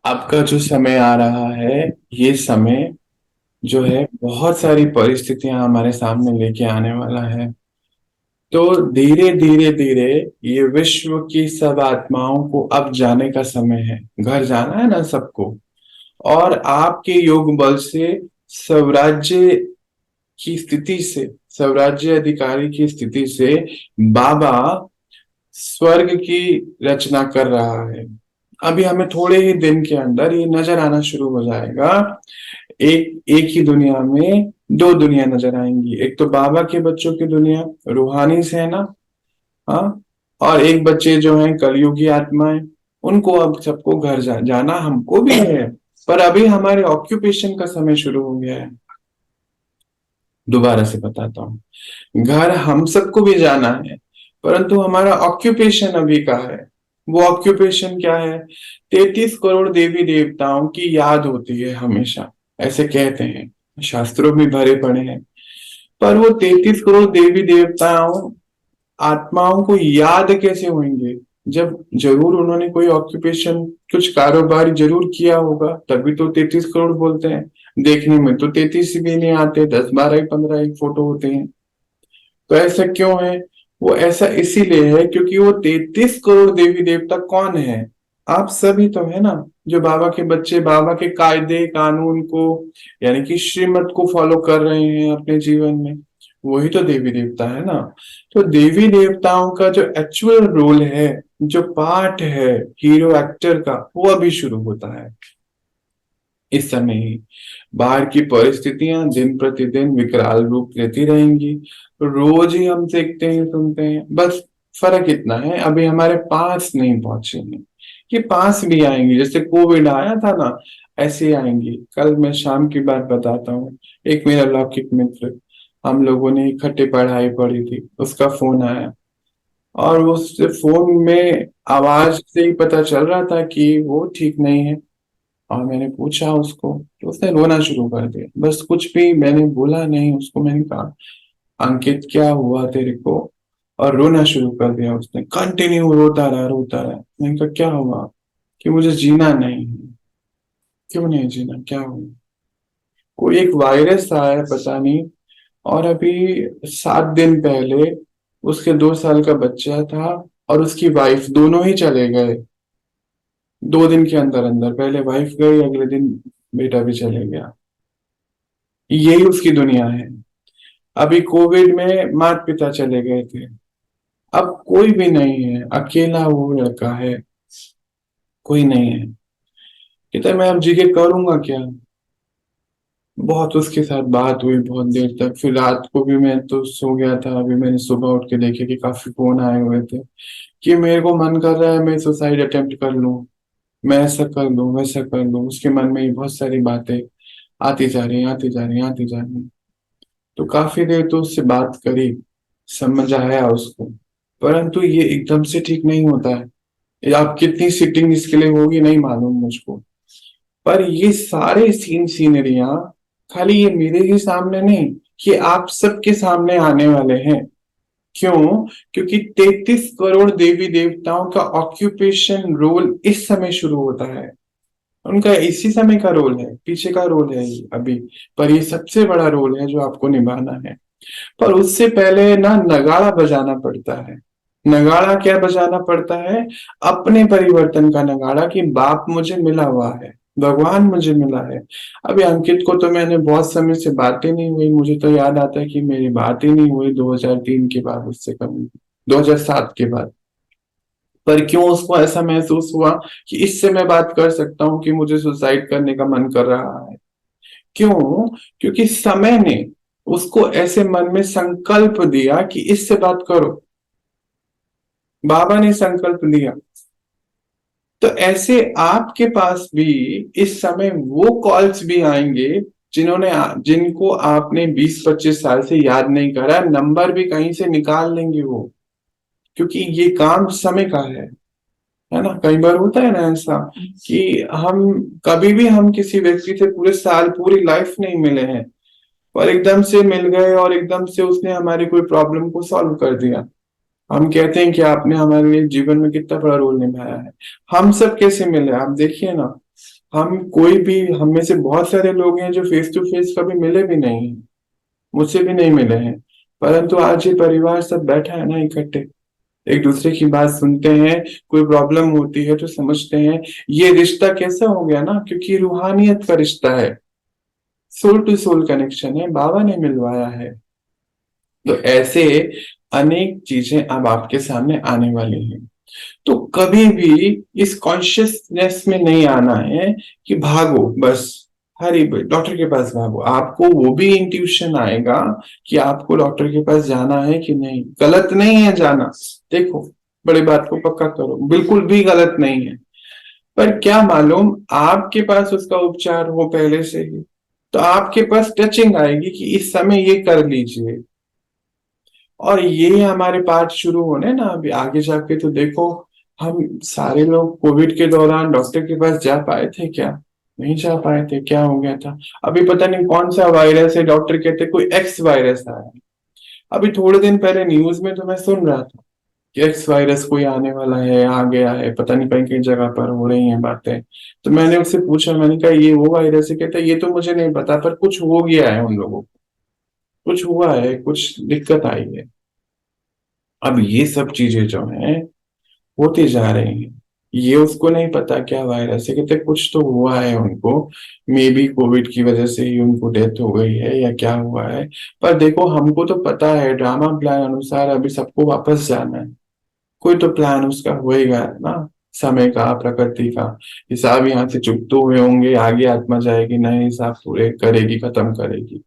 आपका जो समय आ रहा है, ये समय जो है बहुत सारी परिस्थितियां हमारे सामने लेके आने वाला है। तो धीरे धीरे धीरे ये विश्व की सब आत्माओं को अब जाने का समय है। घर जाना है ना सबको। और आपके योग बल से स्वराज्य की स्थिति से, स्वराज्य अधिकारी की स्थिति से बाबा स्वर्ग की रचना कर रहा है। अभी हमें थोड़े ही दिन के अंदर ये नजर आना शुरू हो जाएगा। एक एक ही दुनिया में दो दुनिया नजर आएंगी। एक तो बाबा के बच्चों की दुनिया, रूहानी से है ना। हाँ। और एक बच्चे जो हैं कलयुगी आत्माएं, उनको अब सबको घर जाना हमको भी है। पर अभी हमारे ऑक्यूपेशन का समय शुरू हो गया है। दोबारा से बताता हूँ। घर हम सबको भी जाना है, परंतु हमारा ऑक्यूपेशन अभी का है। वो ऑक्यूपेशन क्या है? 33 करोड़ देवी देवताओं की याद होती है हमेशा, ऐसे कहते हैं। शास्त्रों में भरे पड़े हैं। पर वो 33 करोड़ देवी देवताओं आत्माओं को याद कैसे होंगे? जब जरूर उन्होंने कोई ऑक्यूपेशन, कुछ कारोबार जरूर किया होगा, तभी तो 33 करोड़ बोलते हैं। देखने में तो 33 भी नहीं आते, 10 12 15 एक फोटो होते हैं। तो ऐसा क्यों है? वो ऐसा इसीलिए है क्योंकि वो 33 करोड़ देवी देवता कौन है? आप सभी तो है ना, जो बाबा के बच्चे बाबा के कायदे कानून को, यानी कि श्रीमत को फॉलो कर रहे हैं अपने जीवन में। वही तो देवी देवता है ना। तो देवी देवताओं का जो एक्चुअल रोल है, जो पार्ट है हीरो एक्टर का, वो अभी शुरू होता है इस समय ही। बाहर की परिस्थितियां दिन प्रतिदिन विकराल रूप लेती रहेंगी। रोज ही हम देखते हैं, सुनते हैं। बस फर्क इतना है, अभी हमारे पास नहीं पहुंचे हैं। ये पास भी आएंगी, जैसे कोविड आया था ना, ऐसे ही आएंगी। कल मैं शाम की बात बताता हूँ। एक मेरा लौकिक मित्र, हम लोगों ने इकट्ठे पढ़ाई पढ़ी थी, उसका फोन आया। और उस फोन में आवाज से ही पता चल रहा था कि वो ठीक नहीं है। और मैंने पूछा उसको, तो उसने रोना शुरू कर दिया। बस कुछ भी मैंने बोला नहीं उसको। मैंने कहा, अंकित क्या हुआ तेरे को? और रोना शुरू कर दिया उसने, कंटिन्यू रोता रहा रोता रहा। मैंने कहा क्या हुआ? कि मुझे जीना नहीं है। क्यों नहीं जीना, क्या हुआ? कोई एक वायरस आया है पता नहीं। और अभी 7 दिन पहले उसके 2 साल का बच्चा था और उसकी वाइफ, दोनों ही चले गए। 2 दिन के अंदर अंदर, पहले वाइफ गई, अगले दिन बेटा भी चले गया। यही उसकी दुनिया है। अभी कोविड में माता पिता चले गए थे। अब कोई भी नहीं है, अकेला वो लड़का है। कोई नहीं है। कहता है मैं अब जी के करूंगा क्या? बहुत उसके साथ बात हुई बहुत देर तक। फिर रात को भी मैं तो सो गया था। अभी मैंने सुबह उठ के देखे कि काफी फोन आए हुए थे कि मेरे को मन कर रहा है मैं सुसाइड अटेम्प्ट कर लूं, मैं ऐसा कर लूं वैसा कर लूं। उसके मन में ये बहुत सारी बातें आती जा रही आती जा रही आती जा रही। तो काफी देर तो उससे बात करी, समझ आया उसको। परंतु ये एकदम से ठीक नहीं होता है। ये आप कितनी सिटिंग इसके लिए होगी नहीं मालूम मुझको। पर ये सारे सीनरियां खाली ये मेरे ही सामने नहीं, ये आप सबके सामने आने वाले हैं। क्यों? क्योंकि 33 करोड़ देवी देवताओं का ऑक्यूपेशन रोल इस समय शुरू होता है। उनका इसी समय का रोल है, पीछे का रोल है ये अभी। पर ये सबसे बड़ा रोल है जो आपको निभाना है। पर उससे पहले ना नगाड़ा बजाना पड़ता है। नगाड़ा क्या बजाना पड़ता है? अपने परिवर्तन का नगाड़ा, कि बाप मुझे मिला हुआ है, भगवान मुझे मिला है। अभी अंकित को तो मैंने बहुत समय से बातें नहीं हुई। मुझे तो याद आता है कि मेरी बात ही नहीं हुई 2003 के बाद उससे कभी, 2007 के बाद। पर क्यों उसको ऐसा महसूस हुआ कि इससे मैं बात कर सकता हूँ कि मुझे सुसाइड करने का मन कर रहा है? क्यों? क्योंकि समय ने उसको ऐसे मन में संकल्प दिया कि इससे बात करो। बाबा ने संकल्प दिया। तो ऐसे आपके पास भी इस समय वो कॉल्स भी आएंगे जिन्होंने, जिनको आपने 20 25 साल से याद नहीं करा। नंबर भी कहीं से निकाल लेंगे वो, क्योंकि ये काम समय का है ना। कई बार होता है ना ऐसा कि हम कभी भी हम किसी व्यक्ति से पूरे साल पूरी लाइफ नहीं मिले हैं, और एकदम से मिल गए और एकदम से उसने हमारी कोई प्रॉब्लम को सॉल्व कर दिया। हम कहते हैं कि आपने हमारे लिए जीवन में कितना बड़ा रोल निभाया है। हम सब कैसे मिले आप देखिए ना। हम कोई भी, हम में से बहुत सारे लोग हैं जो फेस टू फेस कभी मिले भी नहीं हैं, मुझसे भी नहीं मिले हैं, परंतु आज ये परिवार सब बैठा है ना इकट्ठे, एक दूसरे की बात सुनते हैं, कोई प्रॉब्लम होती है तो समझते हैं। ये रिश्ता कैसा हो गया ना, क्योंकि रूहानियत का रिश्ता है, सोल टू सोल कनेक्शन है, बाबा ने मिलवाया है। तो ऐसे अनेक चीजें अब आपके सामने आने वाली हैं। तो कभी भी इस कॉन्शियसनेस में नहीं आना है कि भागो बस, हरी डॉक्टर के पास भागो। आपको वो भी इंट्यूशन आएगा कि आपको डॉक्टर के पास जाना है कि नहीं। गलत नहीं है जाना, देखो, बड़ी बात को पक्का करो, बिल्कुल भी गलत नहीं है। पर क्या मालूम आपके पास उसका उपचार हो पहले से ही, तो आपके पास टचिंग आएगी कि इस समय ये कर लीजिए। और ये हमारे पाठ शुरू होने ना अभी आगे जाके, तो देखो, हम सारे लोग कोविड के दौरान डॉक्टर के पास जा पाए थे क्या? नहीं जा पाए थे। क्या हो गया था? अभी पता नहीं कौन सा वायरस है, डॉक्टर कहते कोई एक्स वायरस आया है। अभी थोड़े दिन पहले न्यूज में तो मैं सुन रहा था कि एक्स वायरस कोई आने वाला है, आ गया है, पता नहीं कहीं कहीं जगह पर हो रही हैं बातें। तो मैंने उससे पूछा, मैंने कहा ये वो वायरस है? कहता ये तो मुझे नहीं पता, पर कुछ हो गया है उन लोगों को, कुछ हुआ है, कुछ दिक्कत आई है। अब ये सब चीजें जो हैं होती जा रही हैं। ये उसको नहीं पता क्या वायरस है, कहते कुछ तो हुआ है उनको, मे बी कोविड की वजह से ही उनको डेथ हो गई है या क्या हुआ है। पर देखो, हमको तो पता है ड्रामा प्लान अनुसार अभी सबको वापस जाना है। कोई तो प्लान उसका होएगा ना, समय का, प्रकृति का हिसाब यहाँ से चुकते हुए होंगे, आगे आत्मा जाएगी, नए हिसाब पूरे करेगी, खत्म करेगी।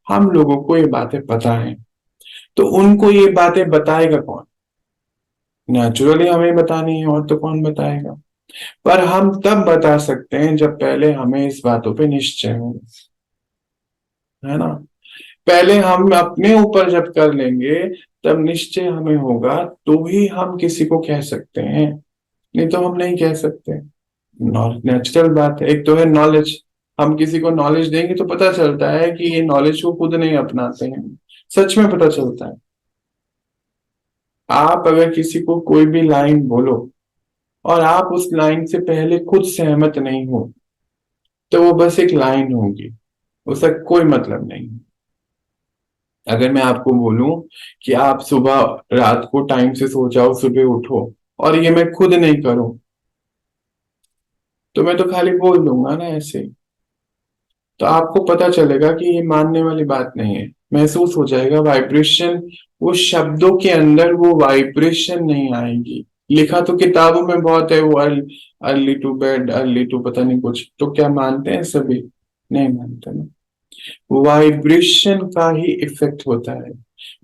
हम लोगों को ये बातें पता है, तो उनको ये बातें बताएगा कौन? नेचुरली हमें बतानी है, और तो कौन बताएगा? पर हम तब बता सकते हैं जब पहले हमें इस बातों पे निश्चय हो, है ना। पहले हम अपने ऊपर जब कर लेंगे, तब निश्चय हमें होगा, तो ही हम किसी को कह सकते हैं, नहीं तो हम नहीं कह सकते। नेचुरल बात है। एक तो है नॉलेज, हम किसी को नॉलेज देंगे तो पता चलता है कि ये नॉलेज को खुद नहीं अपनाते हैं, सच में पता चलता है। आप अगर किसी को कोई भी लाइन बोलो और आप उस लाइन से पहले खुद सहमत नहीं हो, तो वो बस एक लाइन होगी, उसका कोई मतलब नहीं। अगर मैं आपको बोलूं कि आप सुबह, रात को टाइम से सो जाओ, सुबह उठो, और ये मैं खुद नहीं करूं, तो मैं तो खाली बोल दूंगा ना ऐसे ही। तो आपको पता चलेगा कि ये मानने वाली बात नहीं है, महसूस हो जाएगा वाइब्रेशन। वो शब्दों के अंदर वो वाइब्रेशन नहीं आएगी। लिखा तो किताबों में बहुत है, वो early to bed, early to पता नहीं कुछ, तो क्या मानते हैं सभी? नहीं मानते ना। वाइब्रेशन का ही इफेक्ट होता है।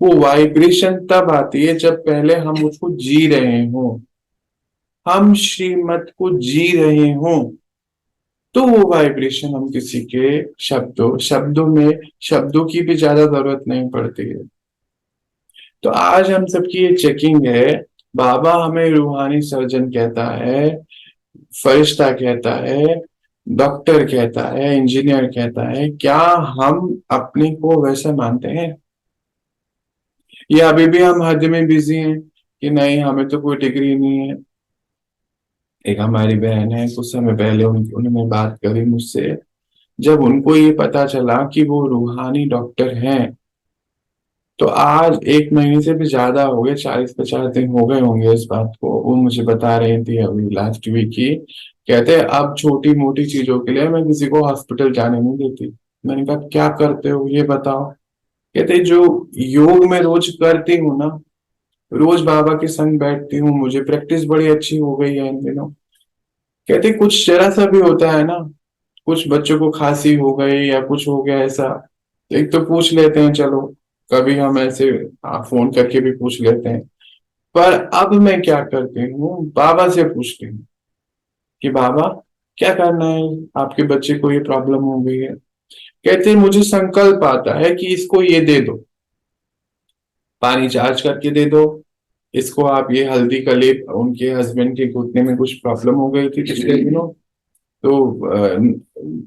वो वाइब्रेशन तब आती है जब पहले हम उसको जी रहे हों, हम श्रीमत को जी रहे हों, तो वो वाइब्रेशन हम किसी के शब्दों में, शब्दों की भी ज्यादा जरूरत नहीं पड़ती है। तो आज हम सबकी ये चेकिंग है। बाबा हमें रूहानी सर्जन कहता है, फरिश्ता कहता है, डॉक्टर कहता है, इंजीनियर कहता है, क्या हम अपने को वैसा मानते हैं? या अभी भी हम हद में बिजी हैं कि नहीं, हमें तो कोई डिग्री नहीं है। एक हमारी बहन है, कुछ समय पहले उन्होंने बात करी मुझसे, जब उनको ये पता चला कि वो रूहानी डॉक्टर हैं, तो आज 1 महीने से भी ज्यादा हो गए, 40-50 दिन हो गए होंगे इस बात को, वो मुझे बता रही थी अभी लास्ट वीक ही। कहते हैं अब छोटी मोटी चीजों के लिए मैं किसी को हॉस्पिटल जाने नहीं देती। मैंने कहा क्या करते हो ये बताओ? कहते जो योग में रोज करती हूँ ना, रोज बाबा के संग बैठती हूँ, मुझे प्रैक्टिस बड़ी अच्छी हो गई है इन दिनों। कहते कुछ जरा सा भी होता है ना, कुछ बच्चों को खांसी हो गई या कुछ हो गया ऐसा, तो एक तो पूछ लेते हैं चलो, कभी हम ऐसे फोन करके भी पूछ लेते हैं। पर अब मैं क्या करती हूँ, बाबा से पूछती हूँ कि बाबा क्या करना है, आपके बच्चे को ये प्रॉब्लम हो गई है। कहते हैं मुझे संकल्प आता है कि इसको ये दे दो, पानी चार्ज करके दे दो, इसको आप ये हल्दी का लेप, उनके हस्बैंड के घुटने में कुछ प्रॉब्लम हो गई थी पिछले दिनों, तो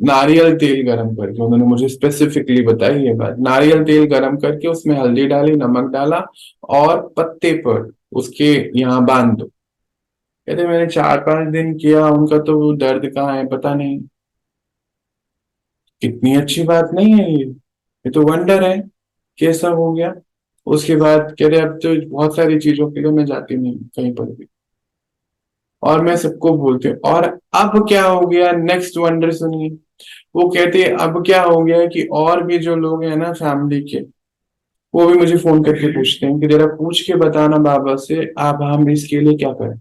नारियल तेल गरम करके, उन्होंने मुझे स्पेसिफिकली बताई ये बात, नारियल तेल गरम करके उसमें हल्दी डाली, नमक डाला, और पत्ते पर उसके यहाँ बांध दो। कहते मैंने 4-5 दिन किया, उनका तो वो दर्द कहाँ है पता नहीं। कितनी अच्छी बात नहीं है ये तो वंडर है, कैसा हो गया। उसके बाद कह रहे अब तो बहुत सारी चीजों के लिए मैं जाती नहीं हूँ कहीं पर भी, और मैं सबको बोलती हूँ। और अब क्या हो गया, नेक्स्ट वंडर सुनिए। वो कहते हैं अब क्या हो गया कि और भी जो लोग हैं ना फैमिली के, वो भी मुझे फोन करके पूछते हैं कि जरा पूछ के बताना बाबा से, आप हम इसके लिए क्या करें।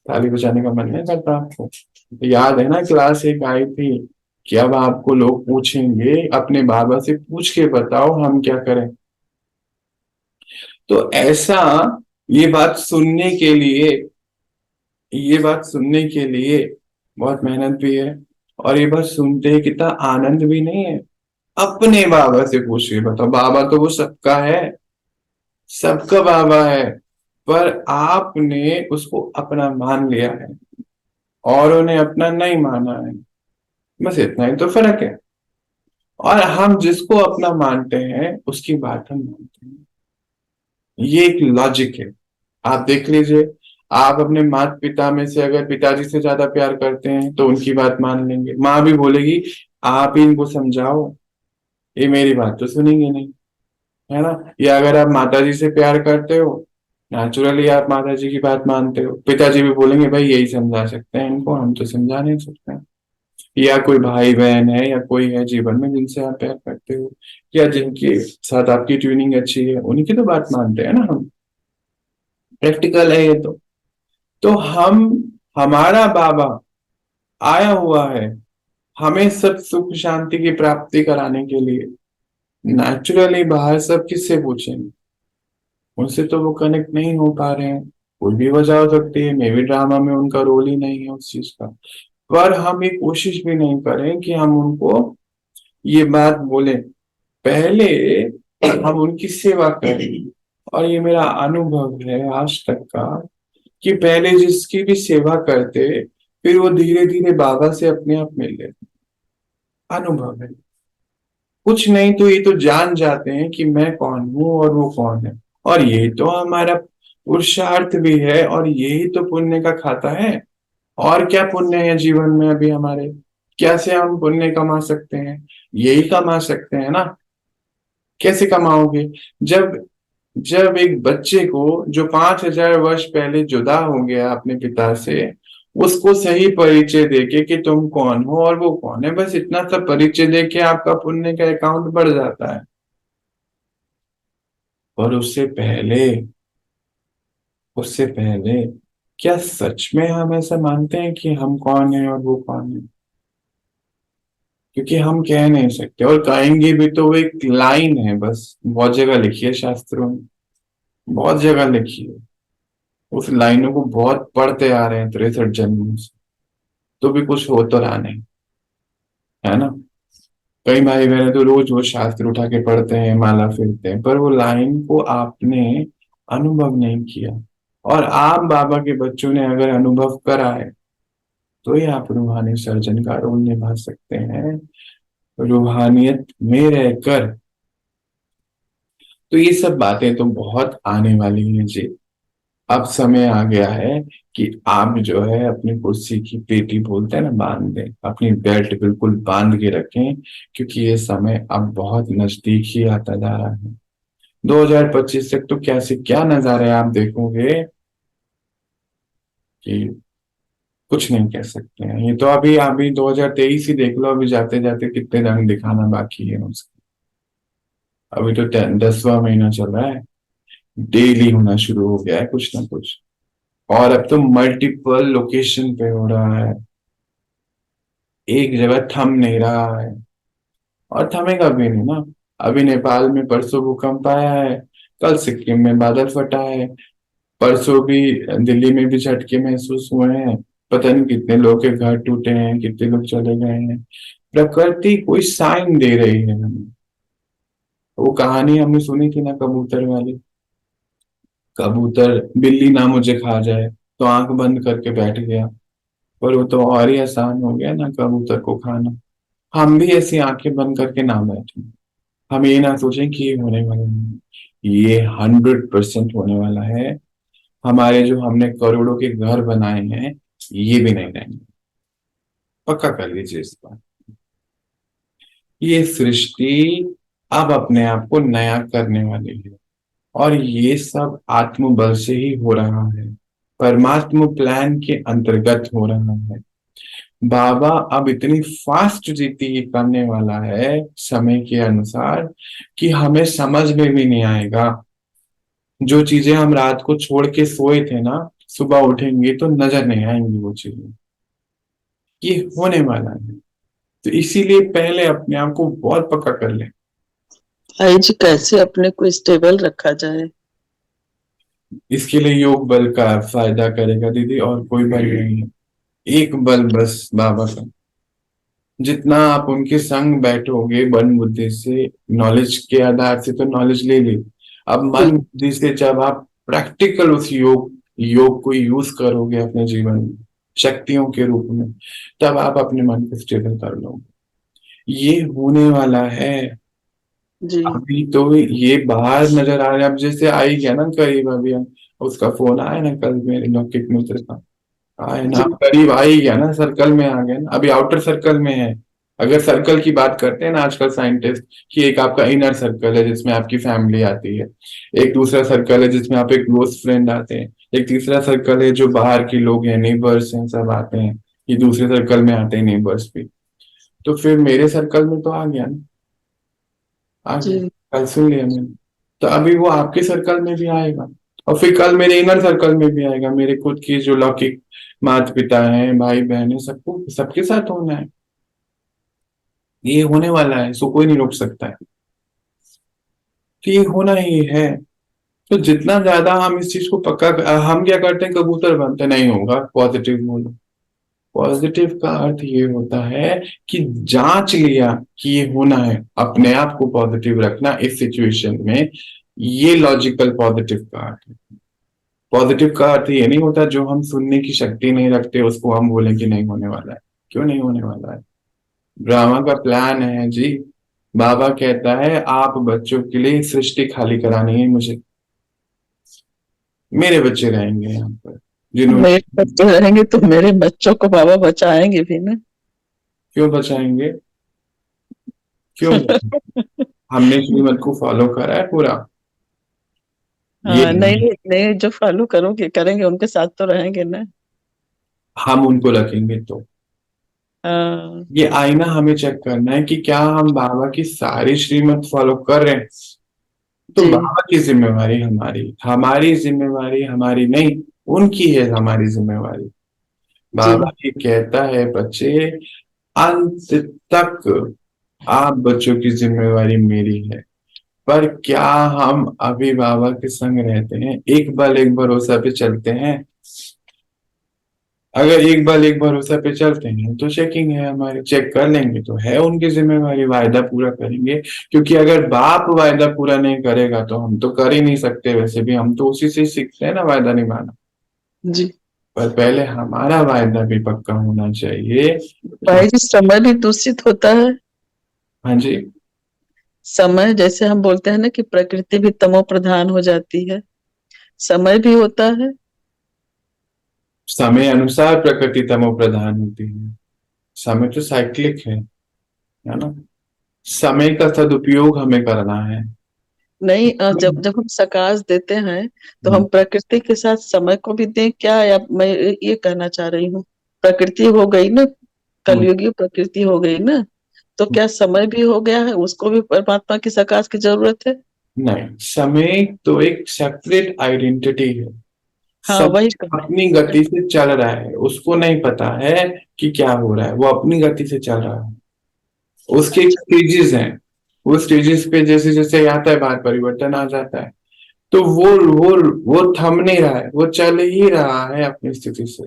ताली बजाने का मन नहीं करता आपको? याद है ना क्लास एक आई थी कि अब आपको लोग पूछेंगे, अपने बाबा से पूछ के बताओ हम क्या करें। तो ऐसा, ये बात सुनने के लिए, ये बात सुनने के लिए बहुत मेहनत भी है, और ये बात सुनते ही कितना आनंद भी नहीं है। अपने बाबा से पूछ के बताओ, बाबा तो वो सबका है, सबका बाबा है, पर आपने उसको अपना मान लिया है और उन्हें अपना नहीं माना है, बस इतना ही तो फर्क है। और हम जिसको अपना मानते हैं उसकी बात हम मानते हैं, ये एक लॉजिक है। आप देख लीजिए, आप अपने माता पिता में से अगर पिताजी से ज्यादा प्यार करते हैं तो उनकी बात मान लेंगे, माँ भी बोलेगी आप ही इनको समझाओ, ये मेरी बात तो सुनेंगे नहीं, है ना। या अगर आप माता जी से प्यार करते हो, नेचुरली आप माता जी की बात मानते हो, पिताजी भी बोलेंगे भाई यही समझा सकते हैं इनको, हम तो समझा नहीं सकते हैं। या कोई भाई बहन है या कोई है जीवन में जिनसे आप प्यार करते हो, या जिनके साथ आपकी ट्यूनिंग अच्छी है, उन्हीं की तो बात मानते हैं ना हम। प्रैक्टिकल है ये तो हम, हमारा बाबा आया हुआ है हमें सब सुख शांति की प्राप्ति कराने के लिए। नेचुरली बाहर सब किससे पूछेंगे, उनसे तो वो कनेक्ट नहीं हो पा रहे हैं। कोई भी वजह हो सकती है, मे बी ड्रामा में उनका रोल ही नहीं है उस चीज का। पर हम ये कोशिश भी नहीं करें कि हम उनको ये बात बोले, पहले हम उनकी सेवा करें। और ये मेरा अनुभव है आज तक का कि पहले जिसकी भी सेवा करते, फिर वो धीरे धीरे बाबा से अपने आप मिल लेते। अनुभव है, कुछ नहीं तो ये तो जान जाते हैं कि मैं कौन हूं और वो कौन है। और यही तो हमारा पुरुषार्थ भी है, और यही तो पुण्य का खाता है। और क्या पुण्य है जीवन में अभी हमारे, कैसे हम पुण्य कमा सकते हैं? यही कमा सकते हैं ना। कैसे कमाओगे? जब जब एक बच्चे को जो 5,000 वर्ष पहले जुदा हो गया अपने पिता से, उसको सही परिचय देके कि तुम कौन हो और वो कौन है, बस इतना सा परिचय देके आपका पुण्य का अकाउंट बढ़ जाता है। और उससे पहले क्या सच में हम ऐसा मानते हैं कि हम कौन है और वो कौन है? क्योंकि हम कह नहीं सकते, और कहेंगे भी तो वो एक लाइन है बस, बहुत जगह लिखी है शास्त्रों में, बहुत जगह लिखी है। उस लाइनों को बहुत पढ़ते आ रहे हैं 63 जन्मों से, तो भी कुछ हो तो रहा नहीं, है ना। कई भाई बहन तो रोज वो शास्त्र उठा के पढ़ते हैं, माला फेरते हैं, पर वो लाइन को आपने अनुभव नहीं किया। और आप बाबा के बच्चों ने अगर अनुभव करा है, तो ही आप रूहानी सर्जन का रोल निभा सकते हैं, रूहानियत में रहकर। तो ये सब बातें तो बहुत आने वाली हैं जी। अब समय आ गया है कि आप जो है अपनी कुर्सी की पेटी बोलते हैं ना, बांध दें, अपनी बेल्ट बिल्कुल बांध के रखें, क्योंकि ये समय अब बहुत नजदीक ही आता जा रहा है। 2025 तक तो कैसे क्या नजारे आप देखोगे कि कुछ नहीं कह सकते हैं। ये तो अभी अभी 2023 ही देख लो, अभी जाते जाते कितने रंग दिखाना बाकी है उसके। अभी तो 10वां महीना चल रहा है, डेली होना शुरू हो गया है कुछ ना कुछ। और अब तो मल्टीपल लोकेशन पे हो रहा है, एक जगह थम नहीं रहा है, और थमेगा भी नहीं ना। अभी नेपाल में परसों भूकंप आया है, कल सिक्किम में बादल फटा है, परसों भी दिल्ली में भी झटके महसूस हुए हैं। पता नहीं कितने लोग के घर टूटे हैं, कितने लोग चले गए हैं। प्रकृति कोई साइन दे रही है हमें। वो कहानी हमने सुनी थी ना कबूतर वाली, कबूतर बिल्ली ना मुझे खा जाए तो आंख बंद करके बैठ गया। पर वो तो और ही आसान हो गया ना कबूतर को खाना। हम भी ऐसी आंखें बंद करके ना बैठे, हम ये ना सोचें कि ये होने वाला नहीं, ये 100% होने वाला है। हमारे जो हमने करोड़ों के घर बनाए हैं, ये भी नहीं रहेंगे। पक्का कर लीजिए इस बार। ये सृष्टि अब अपने आप को नया करने वाली है, और ये सब आत्मबल से ही हो रहा है, परमात्मा प्लान के अंतर्गत हो रहा है। बाबा अब इतनी फास्ट जीती करने वाला है समय के अनुसार कि हमें समझ में भी नहीं आएगा। जो चीजें हम रात को छोड़ के सोए थे ना, सुबह उठेंगे तो नजर नहीं आएंगी वो चीजें। ये होने वाला है, तो इसीलिए पहले अपने आप को बहुत पक्का कर ले। भाई जी, कैसे अपने को स्टेबल रखा जाए? इसके लिए योग बल का फायदा करेगा दीदी, और कोई बल नहीं है। एक बल बस बाबा का। जितना आप उनके संग बैठोगे मन बुद्धि से, नॉलेज के आधार से तो नॉलेज ले ली, अब जी मन बुद्धि से जब आप प्रैक्टिकल उस योग योग को यूज करोगे अपने जीवन में शक्तियों के रूप में, तब आप अपने मन को स्टेबल कर लोगे। ये होने वाला है। जी अभी तो ये बाहर नजर आ रहा है, अब जैसे आ ही गया ना करीब अभी। उसका फोन आया ना कल, मेरे लौकिक मित्र का आया ना, जी अब करीब आ ही गया ना, सर्कल में आ गया ना, अभी आउटर सर्कल में है। अगर सर्कल की बात करते हैं ना आजकल साइंटिस्ट, कि एक आपका इनर सर्कल है जिसमें आपकी फैमिली आती है, एक दूसरा सर्कल है जिसमें आप एक क्लोज फ्रेंड आते हैं, एक तीसरा सर्कल है जो बाहर के लोग हैं, नेबर्स हैं, सब आते हैं। ये दूसरे सर्कल में आते हैं नेबर्स भी। तो फिर मेरे सर्कल में तो आ गया ना, आ गया, जी कल सुन लिया मैंने। तो अभी वो आपके सर्कल में भी आएगा, और फिर कल मेरे इनर सर्कल में भी आएगा, मेरे खुद की जो लौकिक माता पिता हैं, भाई बहन है, सबको सबके साथ होना है। ये होने वाला है, इसको कोई नहीं रोक सकता है। तो ये होना ही है। तो जितना ज्यादा हम इस चीज को पक्का, हम क्या करते हैं, कबूतर बनते नहीं होगा, पॉजिटिव बोलो। पॉजिटिव का अर्थ ये होता है कि जांच लिया कि ये होना है, अपने आप को पॉजिटिव रखना इस सिचुएशन में। ये लॉजिकल पॉजिटिव का अर्थ है। पॉजिटिव का अर्थ ये नहीं होता जो हम सुनने की शक्ति नहीं रखते उसको हम बोले कि नहीं होने वाला है। क्यों नहीं होने वाला है? ड्रामा का प्लान है जी। बाबा कहता है आप बच्चों के लिए सृष्टि खाली करानी है मुझे। मेरे बच्चे रहेंगे यहाँ पर मेरे जिन्होंने। बच्चे रहेंगे तो मेरे बच्चों को बाबा बचाएंगे भी ना। क्यों बचाएंगे? क्यों बचाएंगे? हमने श्रीमत को फॉलो करा है पूरा। ये हाँ, नहीं नहीं नहीं, जो फॉलो करोगे करेंगे उनके साथ तो रहेंगे ना। हम उनको रखेंगे तो। हाँ ये आईना हमें चेक करना है कि क्या हम बाबा की सारी श्रीमत फॉलो कर रहे हैं। तो जी बाबा की जिम्मेवारी हमारी, हमारी जिम्मेवारी हमारी नहीं, उनकी है हमारी जिम्मेवारी। बाबा जी ये कहता है बच्चे, अंत तक आप बच्चों की जिम्मेवारी मेरी है। पर क्या हम अभी बाबा के संग रहते हैं, एक बल एक भरोसा पे चलते हैं? अगर एक बल एक भरोसा पे चलते हैं तो चेकिंग है हमारी, चेक कर लेंगे तो है उनकी जिम्मेवारी, वायदा पूरा करेंगे। क्योंकि अगर बाप वायदा पूरा नहीं करेगा तो हम तो कर ही नहीं सकते, वैसे भी हम तो उसी से ही सीखते हैं ना वायदा निभाना। जी। पर पहले हमारा वायदा भी पक्का होना चाहिए कि। भाई जी, समय भी दूषित होता है। हाँ जी। समय, जैसे हम बोलते हैं ना कि प्रकृति भी तमो प्रधान हो जाती है, समय भी होता है। समय अनुसार प्रकृति तमो प्रधान होती है। समय तो साइक्लिक है ना। समय का सदुपयोग हमें करना है। नहीं, जब जब हम सकाश देते हैं तो हम हम्म, प्रकृति के साथ समय को भी दें क्या, या मैं ये कहना चाह रही हूँ, प्रकृति हो गई ना, हम्म, कलयुगी प्रकृति हो गई ना, तो क्या समय भी हो गया है, उसको भी परमात्मा की सकाश की जरूरत है। नहीं, समय तो एक सेपरेट आइडेंटिटी है। हाँ, सब वही कह अपनी रही हूँ। गति से चल रहा है, उसको नहीं पता है कि क्या हो रहा है, वो अपनी गति से चल रहा है। उसके अच्छा। स्टेजेस हैं। वो स्टेजेस पे जैसे जैसे आता है बार परिवर्तन आ जाता है। तो वो थम नहीं रहा है, वो चल ही रहा है अपनी स्थिति से।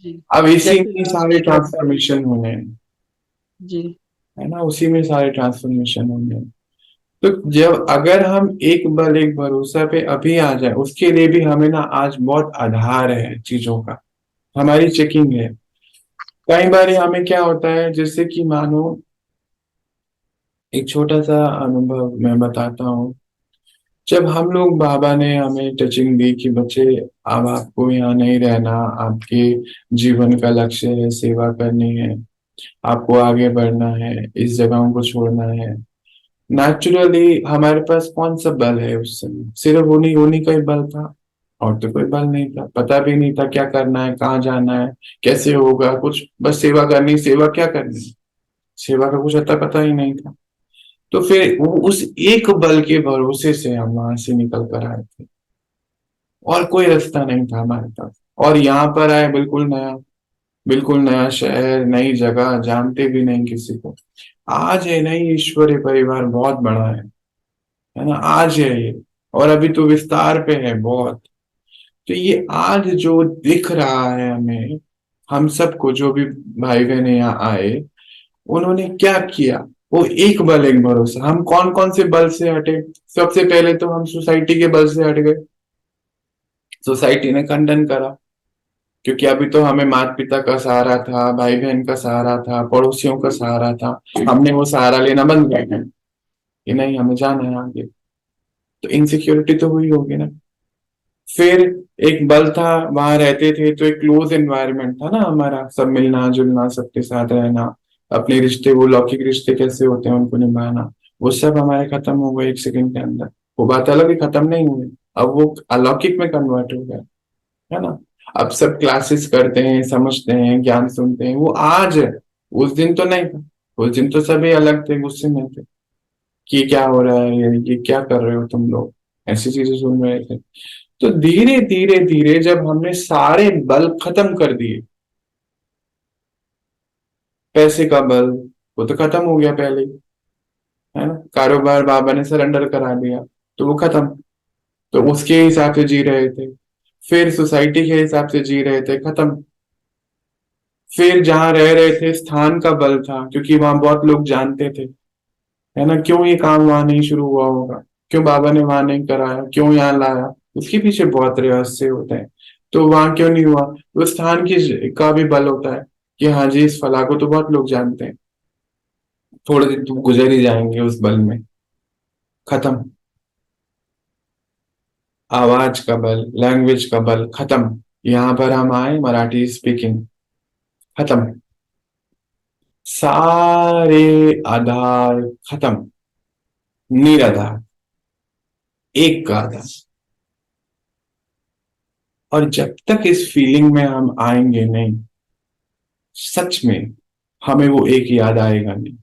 जी, अब इसी जैसे में राम सारे जी का था। ट्रांसफॉर्मेशन होने हैं, जी है ना, उसी में सारे ट्रांसफॉर्मेशन होंगे। तो जब अगर हम एक बल एक भरोसा पे अभी आ जाए, उसके लिए भी हमें ना आज बहुत आधार है चीजों का, हमारी चेकिंग है। कई बार हमें क्या होता है, जैसे कि मानो एक छोटा सा अनुभव मैं बताता हूँ। जब हम लोग, बाबा ने हमें टचिंग दी कि बच्चे अब आपको यहाँ नहीं रहना, आपके जीवन का लक्ष्य है सेवा करनी है, आपको आगे बढ़ना है, इस जगहों को छोड़ना है। नेचुरली हमारे पास कौन सा बल है उस समय? सिर्फ उन्हीं उन्हीं का ही बल था, और तो कोई बल नहीं था। पता भी नहीं था क्या करना है, कहाँ जाना है, कैसे होगा कुछ। बस सेवा करनी, सेवा क्या करनी, सेवा का कुछ अता पता ही नहीं था। तो फिर उस एक बल के भरोसे से हम वहां से निकल कर आए थे, और कोई रास्ता नहीं था हमारे पास। और यहाँ पर आए, बिल्कुल नया शहर, नई जगह, जानते भी नहीं किसी को। आज है नहीं, ईश्वरीय परिवार बहुत बड़ा है ना, आज है ये। और अभी तो विस्तार पे है बहुत। तो ये आज जो दिख रहा है हमें, हम सबको, जो भी भाई बहन यहाँ आए, उन्होंने क्या किया? वो एक बल, एक भरोसा। हम कौन कौन से बल से हटे? सबसे पहले तो हम सोसाइटी के बल से हट गए। सोसाइटी ने खंडन करा, क्योंकि अभी तो हमें माता पिता का सहारा था, भाई बहन का सहारा था, पड़ोसियों का सहारा था। हमने वो सहारा लेना बंद कर दिया कि नहीं, हमें जाना है आगे। तो इनसिक्योरिटी तो हुई होगी ना। फिर एक बल था, वहां रहते थे तो एक क्लोज एनवायरनमेंट था ना हमारा, सब मिलना जुलना, सबके साथ रहना, अपने रिश्ते, वो लौकिक रिश्ते कैसे होते हैं उनको निभाना, वो सब हमारे खत्म हो गए एक सेकंड के अंदर। वो बात अलग है, खत्म नहीं हुई, अब वो अलौकिक में कन्वर्ट हो गया, है ना। अब सब क्लासेस करते हैं, समझते हैं, ज्ञान सुनते हैं, वो आज है। उस दिन तो नहीं था। उस दिन तो सभी अलग थे, गुस्से में थे कि क्या हो रहा है, ये क्या कर रहे हो तुम लोग, ऐसी चीजें सुन रहे थे। तो धीरे धीरे धीरे जब हमने सारे बल खत्म कर दिए, पैसे का बल वो तो खत्म हो गया पहले ही, है ना। कारोबार बाबा ने सरेंडर करा दिया, तो वो खत्म। तो उसके हिसाब से जी रहे थे। फिर सोसाइटी के हिसाब से जी रहे थे, खत्म। फिर जहां रह रहे थे, स्थान का बल था, क्योंकि वहां बहुत लोग जानते थे, है ना। क्यों ये काम वहां नहीं शुरू हुआ होगा, क्यों बाबा ने वहां नहीं कराया, क्यों यहाँ लाया, उसके पीछे बहुत रहस्य होते हैं। तो वहां क्यों नहीं हुआ? तो स्थान की का भी बल होता है कि हाँ जी, इस फला को तो बहुत लोग जानते हैं, थोड़े दिन तो गुजर ही जाएंगे उस बल में, खत्म। आवाज का बल, लैंग्वेज का बल खत्म। यहाँ पर हम आए, मराठी स्पीकिंग, खत्म। सारे आधार खत्म, निराधार, एक का आधार। और जब तक इस फीलिंग में हम आएंगे नहीं, सच में हमें वो एक याद आएगा नहीं।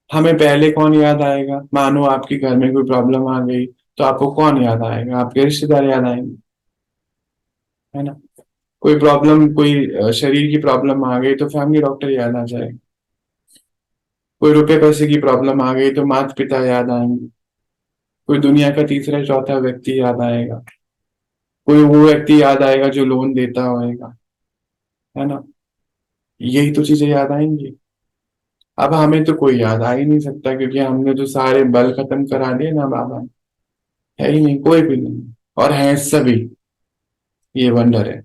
हमें पहले कौन याद आएगा? मानो आपके घर में कोई प्रॉब्लम आ गई, तो आपको कौन याद आएगा? आपके रिश्तेदार याद आएंगे, है ना। कोई प्रॉब्लम, कोई शरीर की प्रॉब्लम आ गई तो फैमिली डॉक्टर याद आ जाएगा। कोई रुपए पैसे की प्रॉब्लम आ गई तो माता पिता याद आएंगे। कोई दुनिया का तीसरा चौथा व्यक्ति याद आएगा। कोई वो व्यक्ति याद आएगा जो लोन देता होएगा, है ना। यही तो चीजें याद आएंगी। अब हमें तो कोई याद आ ही नहीं सकता, क्योंकि हमने तो सारे बल खत्म करा दिए ना बाबा ने। है ही नहीं, कोई भी नहीं। और हैं सभी, ये वंडर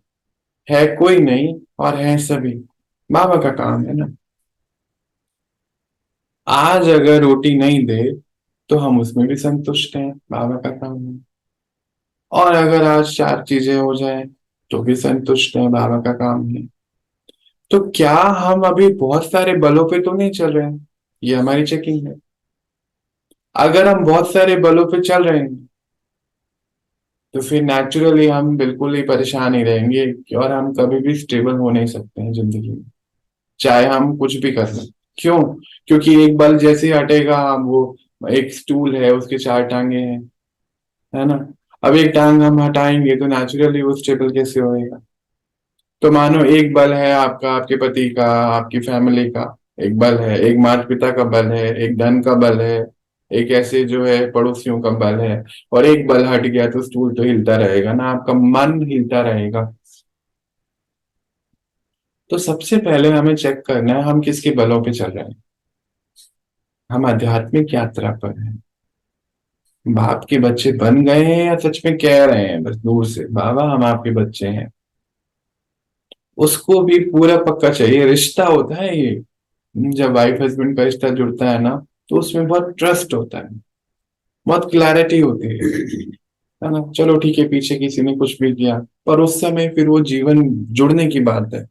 है कोई नहीं और हैं सभी। बाबा का काम है ना। आज अगर रोटी नहीं दे तो हम उसमें भी संतुष्ट हैं, बाबा का काम है। और अगर आज चार चीजें हो जाए तो भी संतुष्ट हैं, बाबा का काम है। तो क्या हम अभी बहुत सारे बलों पे तो नहीं चल रहे हैं? ये हमारी चेकिंग है। अगर हम बहुत सारे बलों पे चल रहे हैं, तो फिर नेचुरली हम बिल्कुल ही परेशान ही रहेंगे, और हम कभी भी स्टेबल हो नहीं सकते हैं जिंदगी में, चाहे हम कुछ भी कर लें। क्यों? क्योंकि एक बल जैसे ही हटेगा, हम वो, एक स्टूल है उसके चार टांगे हैं, है ना। अब एक टांग हम हटाएंगे तो नेचुरली वो स्टेबल कैसे होएगा? तो मानो एक बल है आपका, आपके पति का, आपकी फैमिली का, एक बल है, एक माता पिता का बल है, एक धन का बल है, एक ऐसे जो है पड़ोसियों का बल है। और एक बल हट गया तो स्टूल तो हिलता रहेगा ना, आपका मन हिलता रहेगा। तो सबसे पहले हमें चेक करना है हम किसके बलों पे चल रहे हैं। हम आध्यात्मिक यात्रा पर हैं, बाप के बच्चे बन गए हैं, या सच में कह रहे हैं बस दूर से बाबा हम आपके बच्चे हैं? उसको भी पूरा पक्का चाहिए। रिश्ता होता है ये, जब वाइफ हस्बैंड का रिश्ता जुड़ता है ना, तो उसमें बहुत ट्रस्ट होता है, बहुत क्लैरिटी होती है ना। चलो ठीक है, पीछे किसी ने कुछ भी किया, पर उस समय फिर वो जीवन जुड़ने की बात है।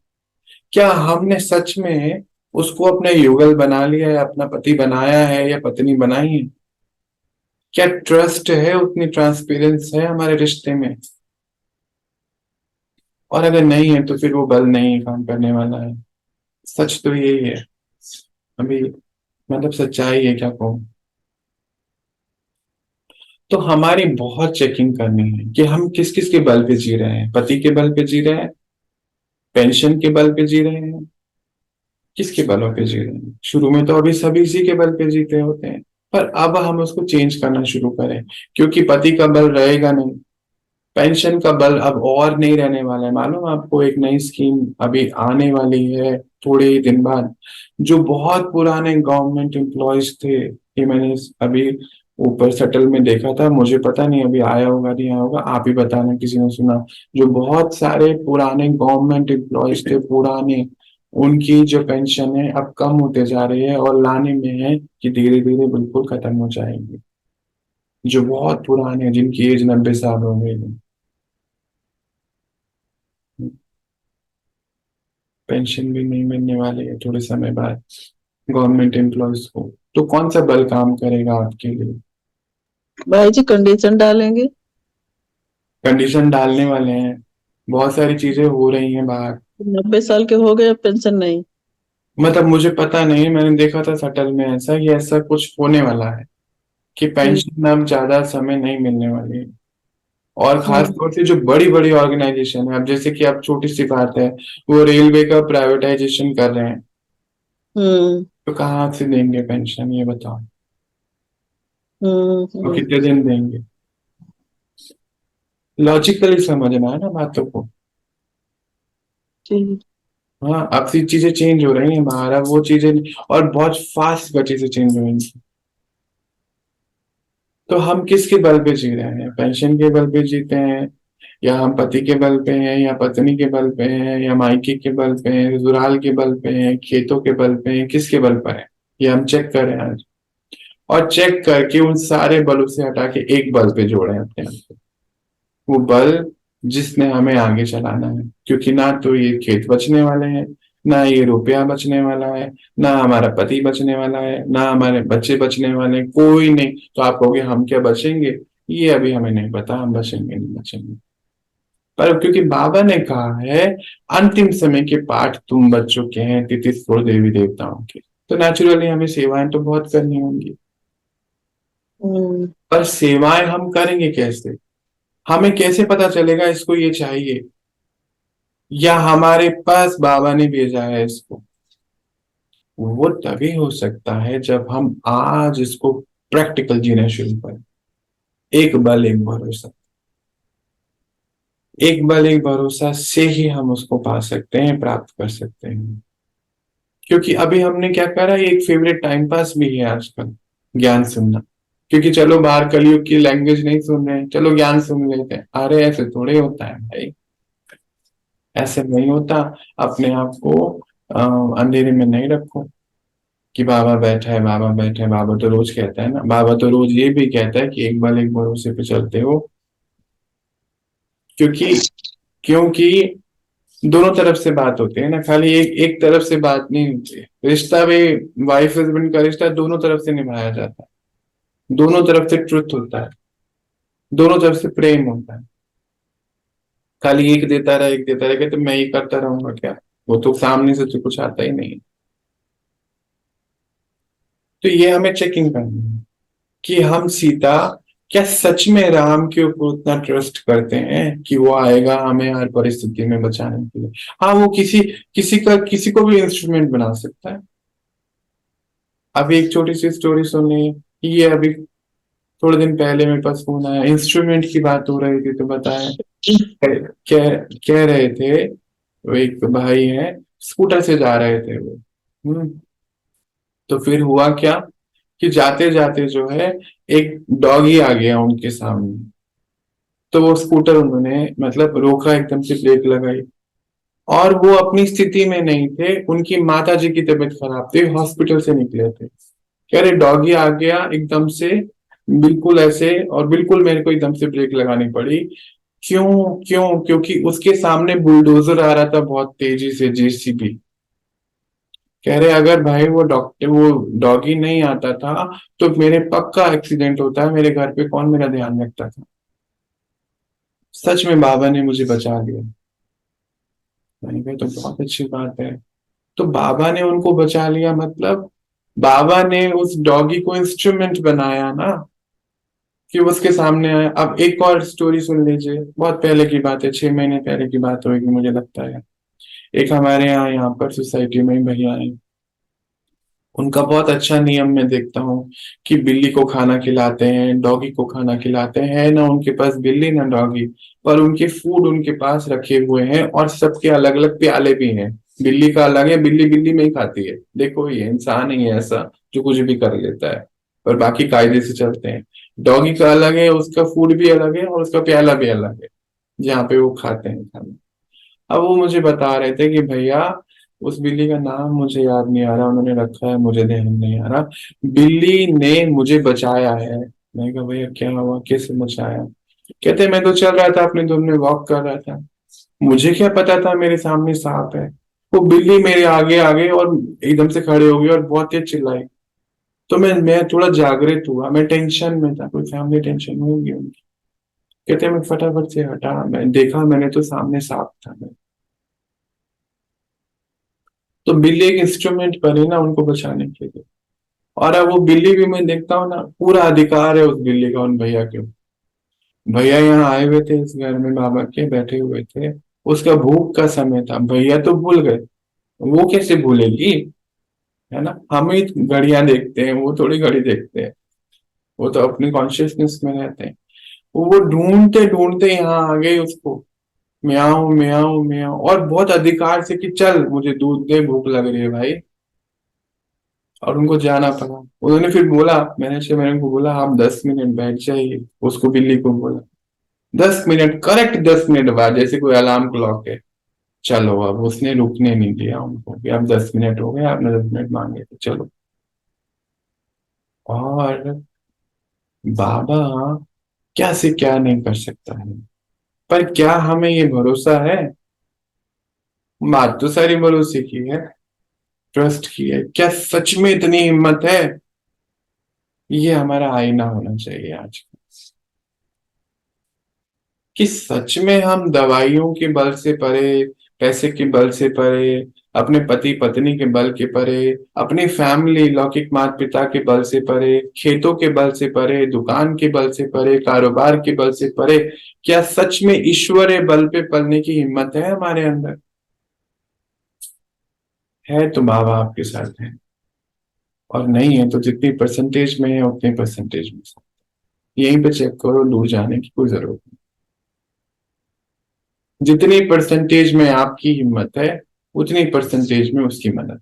क्या हमने सच में उसको अपना युगल बना लिया है, अपना पति बनाया है या पत्नी बनाई है? क्या ट्रस्ट है, उतनी ट्रांसपेरेंस है हमारे रिश्ते में? और अगर नहीं है तो फिर वो बल नहीं काम करने वाला है। सच तो यही है अभी, मतलब सच्चाई है, क्या कहूँ। तो हमारी बहुत चेकिंग करनी है कि हम किस किस के बल पे जी रहे हैं। पति के बल पे जी रहे हैं, पेंशन के बल पे जी रहे हैं, किसके बलों पे जी रहे हैं? शुरू में तो अभी सभी इसी के बल पे जीते होते हैं, पर अब हम उसको चेंज करना शुरू करें, क्योंकि पति का बल रहेगा नहीं, पेंशन का बल अब और नहीं रहने वाला है। मालूम आपको, एक नई स्कीम अभी आने वाली है थोड़े ही दिन बाद। जो बहुत पुराने गवर्नमेंट एम्प्लॉयज थे, ये मैंने अभी ऊपर सेटल में देखा था, मुझे पता नहीं अभी आया होगा नहीं आया होगा, आप ही बताना किसी ने सुना। जो बहुत सारे पुराने गवर्नमेंट एम्प्लॉयज थे, पुराने, उनकी जो पेंशन है अब कम होते जा रही है, और लाने में है कि धीरे धीरे बिल्कुल खत्म हो जाएंगे। जो बहुत पुराने हैं, जिनकी एज 90 साल हो गई है, पेंशन भी नहीं मिलने वाली है थोड़े समय बाद गवर्नमेंट एम्प्लॉयज को। तो कौन सा बल काम करेगा आपके लिए? भाई जी कंडीशन डालेंगे। कंडीशन डालने वाले हैं, बहुत सारी चीजें हो रही हैं बाहर। 90 साल के हो गए अब पेंशन नहीं। मतलब मुझे पता नहीं, मैंने देखा था सटल में ऐसा कि ऐसा कुछ होने वाला है कि हम्म। पेंशन अब ज्यादा समय नहीं मिलने वाली है। और खास हम्म। तौर से जो बड़ी बड़ी ऑर्गेनाइजेशन है, अब जैसे कि अब छोटी सी बात है, वो रेलवे का प्राइवेटाइजेशन कर रहे हैं, हम्म। तो कहाँ से देंगे पेंशन, ये बताओ। वो हम्म। कितने दिन देंगे? लॉजिकली समझना है ना बातों को। ठीक। हाँ, अब सी चीजें चेंज हो रही हैं बाहर, अब वो चीजें, और बहुत फास्ट गति से चेंज हो रही हैं। तो हम किसके बल पे जी रहे हैं? पेंशन के बल पे जीते हैं, या हम पति के बल पे हैं, या पत्नी के बल पे हैं, या मायके के बल पे हैं, ससुराल के बल पे हैं, खेतों के बल पे हैं, किसके बल पर है? ये हम चेक करें आज, और चेक करके उन सारे बलों से हटा के एक बल पे जोड़ें अपने आप को। वो बल जिसने हमें आगे चलाना है, क्योंकि ना तो ये खेत बचने वाले हैं, ना ये रुपया बचने वाला है, ना हमारा पति बचने वाला है, ना हमारे बच्चे बचने वाले हैं, कोई नहीं। तो आप कहोगे हम क्या बचेंगे? ये अभी हमें नहीं पता, हम बचेंगे नहीं बचेंगे। पर क्योंकि बाबा ने कहा है अंतिम समय के पाठ तुम बच चुके हैं 33 करोड़ देवी देवताओं के, तो नेचुरली हमें सेवाएं तो बहुत करनी होंगी। हम्म। पर सेवाएं हम करेंगे कैसे? हमें कैसे पता चलेगा इसको ये चाहिए, या हमारे पास बाबा ने भेजा है इसको? वो तभी हो सकता है जब हम आज इसको प्रैक्टिकल जीना शुरू करें। एक बल एक भरोसा, एक बल एक भरोसा से ही हम उसको पा सकते हैं, प्राप्त कर सकते हैं। क्योंकि अभी हमने क्या करा, ये एक फेवरेट टाइम पास भी है आजकल, ज्ञान सुनना। क्योंकि चलो बाहर कलयुग की लैंग्वेज नहीं सुन रहे हैं, चलो ज्ञान सुन लेते हैं। अरे ऐसे थोड़े होता है भाई, ऐसे नहीं होता। अपने आप को अंधेरे में नहीं रखो कि बाबा बैठा है, बाबा बैठा है। बाबा तो रोज कहता है ना, बाबा तो रोज ये भी कहता है कि एक बार एक भरोसे पे चलते हो। क्योंकि क्योंकि दोनों तरफ से बात होती है ना, खाली एक एक तरफ से बात नहीं होती है। रिश्ता भी, वाइफ हस्बैंड का रिश्ता दोनों तरफ से निभाया जाता है, दोनों तरफ से ट्रुथ होता है, दोनों तरफ से प्रेम होता है। खाली एक देता रहे, एक देता रहे, तो मैं ही करता रहूंगा क्या? वो तो सामने से तो कुछ आता ही नहीं है। तो ये हमें चेकिंग करनी है कि हम सीता क्या सच में राम के ऊपर उतना ट्रस्ट करते हैं कि वो आएगा हमें हर परिस्थिति में बचाने के लिए। हाँ, वो किसी को भी इंस्ट्रूमेंट बना सकता है। अभी एक छोटी सी स्टोरी सुननी, ये अभी थोड़े दिन पहले मेरे पास फोन आया, इंस्ट्रूमेंट की बात हो रही थी, तो बताया, कह कह रहे थे, वो एक भाई है, स्कूटर से जा रहे थे वो। हम्म। तो फिर हुआ क्या कि जाते जाते जो है एक डॉगी आ गया उनके सामने। तो वो स्कूटर उन्होंने मतलब रोका, एकदम से ब्रेक लगाई, और वो अपनी स्थिति में नहीं थे, उनकी माता जी की तबीयत खराब थी, हॉस्पिटल से निकले थे। कह रहे डॉगी आ गया एकदम से, बिल्कुल ऐसे, और बिल्कुल मेरे को एकदम से ब्रेक लगानी पड़ी। क्यों क्यों? क्योंकि उसके सामने बुलडोजर आ रहा था बहुत तेजी से, जेसीबी। कह रहे अगर भाई वो डॉगी नहीं आता था तो मेरे पक्का एक्सीडेंट होता है, मेरे घर पे कौन मेरा ध्यान रखता था। सच में बाबा ने मुझे बचा लिया। मैंने कहा तो बहुत अच्छी बात है। तो बाबा ने उनको बचा लिया मतलब बाबा ने उस डॉगी को इंस्ट्रूमेंट बनाया ना, कि उसके सामने आया। अब एक और स्टोरी सुन लीजिए, बहुत पहले की बात है, 6 महीने पहले की बात होगी मुझे लगता है। एक हमारे यहाँ पर सोसाइटी में ही भैया है, उनका बहुत अच्छा नियम मैं देखता हूँ कि बिल्ली को खाना खिलाते हैं, डॉगी को खाना खिलाते हैं। है ना उनके पास बिल्ली ना डॉगी, पर उनके फूड उनके पास रखे हुए हैं और सबके अलग अलग प्याले भी हैं। बिल्ली का अलग है, बिल्ली बिल्ली में ही खाती है। देखो ये इंसान ही है ऐसा जो कुछ भी कर लेता है, पर बाकी कायदे से चलते हैं। डॉगी का अलग है, उसका फूड भी अलग है और उसका प्याला भी अलग है जहाँ पे वो खाते हैं खाना। अब वो मुझे बता रहे थे कि भैया उस बिल्ली का नाम मुझे याद नहीं आ रहा, उन्होंने रखा है मुझे ध्यान नहीं आ रहा, बिल्ली ने मुझे बचाया है। मैंने कहा भैया क्या हुआ, कैसे बचाया? कहते मैं तो चल रहा था अपने धुन में, वॉक कर रहा था, मुझे क्या पता था मेरे सामने सांप है। वो बिल्ली मेरे आगे आगे और एकदम से खड़े हो गई और बहुत तेज चिल्लाई। तो मैं थोड़ा जागृत हुआ, मैं टेंशन में था, कोई फैमिली टेंशन होगी उनकी। कहते मैं फटाफट से हटा, मैं देखा, मैंने तो सामने सांप था। तो बिल्ली एक इंस्ट्रूमेंट बनी ना उनको बचाने के लिए। और अब वो बिल्ली भी मैं देखता हूँ ना, पूरा अधिकार है उस बिल्ली का उन भैया के ऊपर। भैया यहाँ आए हुए थे इस घर में, बाबा के बैठे हुए थे, उसका भूख का समय था, भैया तो भूल गए। वो कैसे भूलेगी? है ना, हम ही घड़ियां देखते हैं, वो थोड़ी घड़ी देखते हैं। वो तो अपनी कॉन्शियसनेस में रहते हैं। वो ढूंढते ढूंढते यहाँ आ गए उसको, म्याऊं म्याऊं म्याऊं, और बहुत अधिकार से कि चल मुझे दूध दे, भूख लग रही है भाई। और उनको जाना पड़ा। उन्होंने फिर बोला, मैंने उनको बोला आप 10 मिनट बैठ जाइए, उसको बिल्ली को बोला। 10 मिनट, करेक्ट 10 मिनट बाद, जैसे कोई अलार्म क्लॉक है। चलो, अब उसने रुकने नहीं दिया उनको कि अब 10 मिनट हो गए, आपने 10 मिनट मांगे थे, चलो। और बाबा क्या से क्या नहीं कर सकता है। पर क्या हमें ये भरोसा है? बात तो सारी भरोसे की है, ट्रस्ट की है। क्या सच में इतनी हिम्मत है? ये हमारा आईना होना चाहिए आज, कि सच में हम दवाइयों के बल से परे, पैसे के बल से परे, अपने पति पत्नी के बल के परे, अपनी फैमिली लौकिक माता पिता के बल से परे, खेतों के बल से परे, दुकान के बल से परे, कारोबार के बल से परे, क्या सच में ईश्वरीय बल पे पलने की हिम्मत है हमारे अंदर? है तो बाबा आपके साथ है, और नहीं है तो जितनी परसेंटेज में है उतनी परसेंटेज में। यहीं पे चेक करो, दूर जाने की कोई जरूरत नहीं। जितनी परसेंटेज में आपकी हिम्मत है उतनी परसेंटेज में उसकी मदद।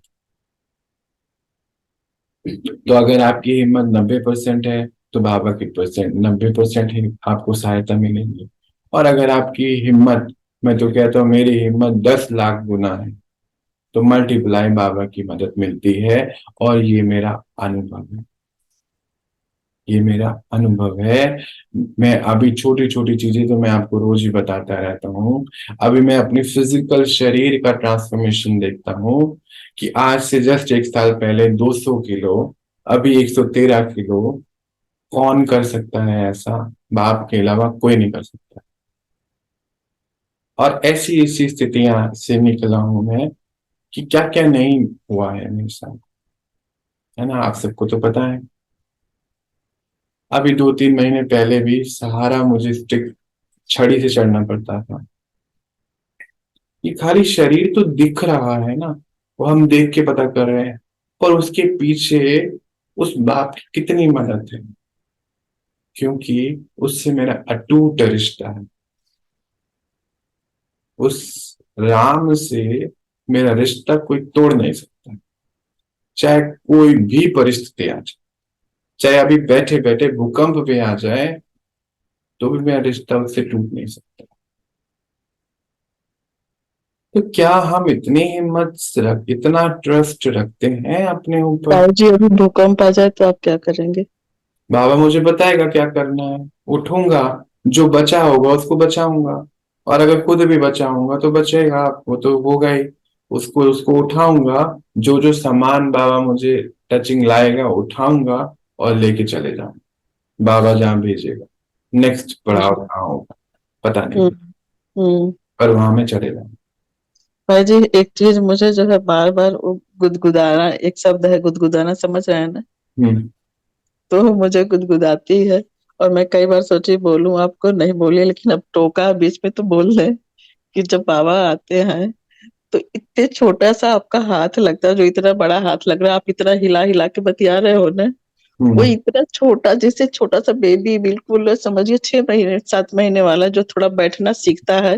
तो अगर आपकी हिम्मत 90% है तो बाबा की परसेंट 90% ही आपको सहायता मिलेगी। और अगर आपकी हिम्मत, मैं तो कहता हूँ मेरी हिम्मत 10 लाख गुना है, तो मल्टीप्लाई बाबा की मदद मिलती है। और ये मेरा अनुभव है, ये मेरा अनुभव है। मैं अभी छोटी छोटी चीजें तो मैं आपको रोज ही बताता रहता हूँ। अभी मैं अपनी फिजिकल शरीर का ट्रांसफॉर्मेशन देखता हूँ, कि आज से जस्ट 1 साल पहले 200 किलो, अभी 113 किलो। कौन कर सकता है ऐसा? बाप के अलावा कोई नहीं कर सकता। और ऐसी ऐसी स्थितियां से निकला हूं मैं, कि क्या क्या नहीं हुआ है मेरे साथ। है ना, आप सबको तो पता है। अभी 2-3 महीने पहले भी सहारा मुझे स्टिक छड़ी से चढ़ना पड़ता था। ये खाली शरीर तो दिख रहा है ना, वो हम देख के पता कर रहे हैं, पर उसके पीछे उस बाप की कितनी मदद है, क्योंकि उससे मेरा अटूट रिश्ता है। उस राम से मेरा रिश्ता कोई तोड़ नहीं सकता, चाहे कोई भी परिस्थिति आ जाए, चाहे अभी बैठे बैठे भूकंप भी आ जाए, तो भी मेरा रिश्ता उससे टूट नहीं सकता। तो क्या हम इतनी हिम्मत रख, इतना ट्रस्ट रखते हैं अपने ऊपर? ताऊ जी अभी भूकंप आ जाए तो आप क्या करेंगे? बाबा मुझे बताएगा क्या करना है, उठूंगा, जो बचा होगा उसको बचाऊंगा, और अगर खुद भी बचाऊंगा तो बचेगा, वो तो होगा ही। उसको उसको उठाऊंगा, जो जो सामान बाबा मुझे टचिंग लाएगा उठाऊंगा और लेके चले जाऊंगा, बाबा जहाँ भेजेगा। नेक्स्ट पड़ाव हम्म कहाँ होगा पता नहीं, हम्म हम्म। पर वहां में चले जाऊंगा। भाई जी, एक चीज मुझे जो है बार बार गुदगुदाना, एक शब्द है गुदगुदाना, समझ रहे हैं ना? हम्म तो मुझे गुदगुदाती है। और मैं कई बार सोची बोलूं आपको, नहीं बोली, लेकिन अब टोका बीच में तो बोल रहे कि जब बाबा आते हैं तो इतने छोटा सा आपका हाथ लगता है, जो इतना बड़ा हाथ लग रहा है, आप इतना हिला हिला के बतिया रहे हो ना, वो हम्म इतना छोटा, जैसे छोटा सा बेबी, बिल्कुल समझिए 6 महीने 7 महीने वाला जो थोड़ा बैठना सीखता है,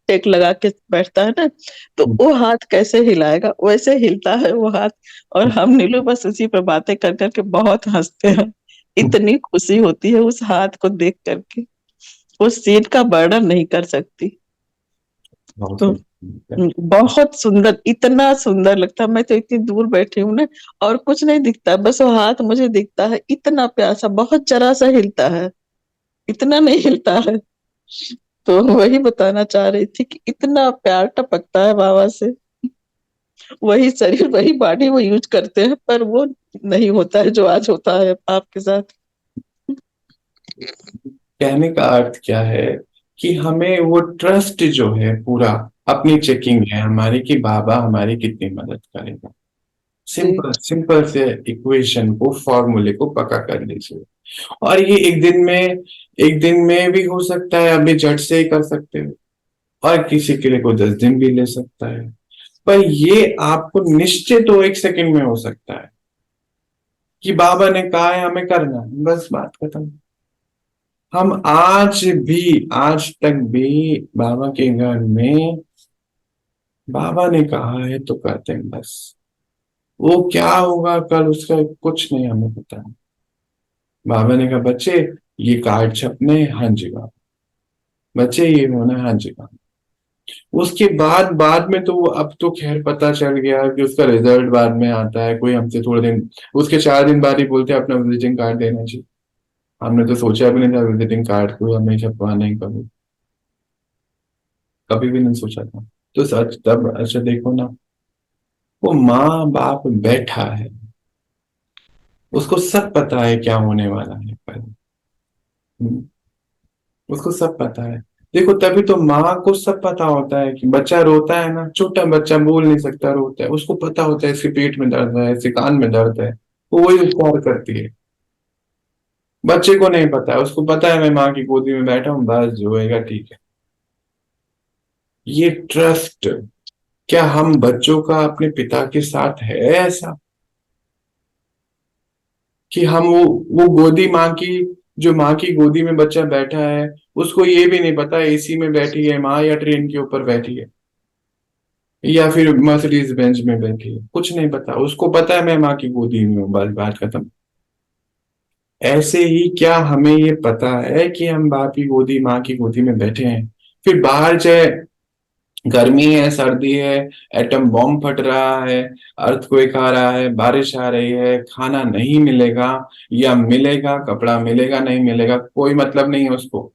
टेक लगा के बैठता है ना, तो हम्म, वो हाथ कैसे हिलाएगा, वैसे हिलता है वो हाथ। और हम नीलू बस उसी पर बातें कर करके बहुत हंसते हैं। हम्म, इतनी खुशी होती है उस हाथ को देख करके, उस सीन का वर्णन नहीं कर सकती। बहुत तो खूब। बहुत सुंदर, इतना सुंदर लगता है। मैं तो इतनी दूर बैठी हूँ ना, और कुछ नहीं दिखता, बस वो हाथ मुझे दिखता है, इतना प्यासा, बहुत जरा सा हिलता है, इतना नहीं हिलता है। तो वही बताना चाह रही थी कि इतना प्यार टपकता है बाबा से। वही शरीर, वही बॉडी वो यूज करते हैं, पर वो नहीं होता है जो आज होता है आपके साथ। कहने का अर्थ क्या है कि हमें वो ट्रस्ट जो है पूरा, अपनी चेकिंग है हमारी कि बाबा हमारी कितनी मदद करेगा। जी सिंपल सिंपल से इक्वेशन को, फॉर्मूले को पक्का कर लीजिए। और ये एक दिन में भी हो सकता है, अभी झट से ही कर सकते हो, और किसी के लिए को 10 दिन भी ले सकता है। पर ये आपको निश्चित हो 1 सेकंड में हो सकता है कि बाबा ने कहा है हमें करना है, बस बात खत्म। हम आज तक भी बाबा के घर में बाबा ने कहा है तो करते हैं बस। वो क्या होगा कल उसका कुछ नहीं हमें पता है। बाबा ने कहा बच्चे ये कार्ड छपने हैं, हाँ जी बाबा। बच्चे ये होना है, हाँ जी बाबा। उसके बाद में तो वो, अब तो खैर पता चल गया कि उसका रिजल्ट बाद में आता है, कोई हमसे थोड़े दिन, उसके 4 दिन बाद ही बोलते हैं अपना विजिटिंग कार्ड देना चाहिए। हमने तो सोचा भी नहीं था विजिटिंग कार्ड को हमें छपवाना ही, कभी कभी भी नहीं सोचा था। तो सच तब अच्छा देखो ना, वो माँ बाप बैठा है, उसको सब पता है क्या होने वाला है कल। हम्म, उसको सब पता है। देखो तभी तो माँ को सब पता होता है कि बच्चा रोता है ना, छोटा बच्चा बोल नहीं सकता रोता है, उसको पता होता है इसके पेट में दर्द है, इसके कान में दर्द है, वो वही उपचार करती है। बच्चे को नहीं पता है, उसको पता है मैं माँ की गोदी में बैठा हूँ, बस जो होएगा ठीक है। ये ट्रस्ट, क्या हम बच्चों का अपने पिता के साथ है ऐसा कि हम वो गोदी माँ की, जो माँ की गोदी में बच्चा बैठा है, उसको ये भी नहीं पता एसी में बैठी है माँ या ट्रेन के ऊपर बैठी है या फिर मर्सिडीज बेंच में बैठी है, कुछ नहीं पता। उसको पता है मैं माँ की गोदी में हूँ, बस बात खत्म। ऐसे ही क्या हमें ये पता है कि हम बाप की गोदी माँ की गोदी में बैठे हैं? फिर बाहर चाहे गर्मी है, सर्दी है, एटम बॉम्ब फट रहा है, अर्थक्वेक आ रहा है, बारिश आ रही है, खाना नहीं मिलेगा या मिलेगा, कपड़ा मिलेगा नहीं मिलेगा, कोई मतलब नहीं है उसको।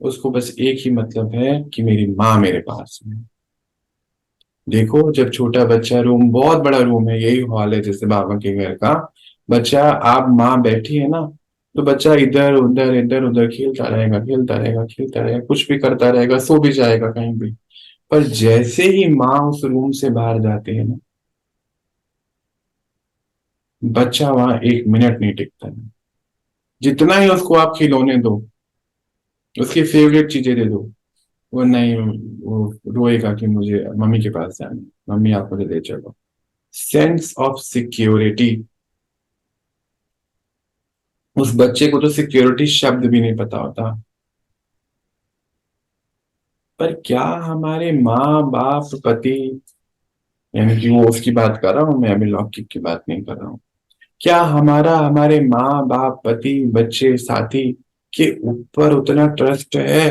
उसको बस एक ही मतलब है कि मेरी माँ मेरे पास है। देखो जब छोटा बच्चा, रूम बहुत बड़ा रूम है, यही हॉल है जैसे बाबा के घर का, बच्चा, आप माँ बैठी है ना, तो बच्चा इधर उधर खेलता रहेगा, खेलता रहेगा, खेलता रहेगा, कुछ भी करता रहेगा, सो भी जाएगा कहीं भी। पर जैसे ही माँ उस रूम से बाहर जाती है ना, बच्चा वहां 1 मिनट नहीं टिकता है। जितना ही उसको आप खिलौने दो, उसकी फेवरेट चीजें दे दो, वो नहीं, वो रोएगा कि मुझे मम्मी के पास जाना है, मम्मी आप मुझे ले चलो। सेंस ऑफ सिक्योरिटी, उस बच्चे को तो सिक्योरिटी शब्द भी नहीं पता होता। पर क्या हमारे माँ बाप पति, यानी कि वो उसकी बात कर रहा हूं मैं, अभी लौकिक की बात नहीं कर रहा हूँ, क्या हमारे माँ बाप पति बच्चे साथी के ऊपर उतना ट्रस्ट है?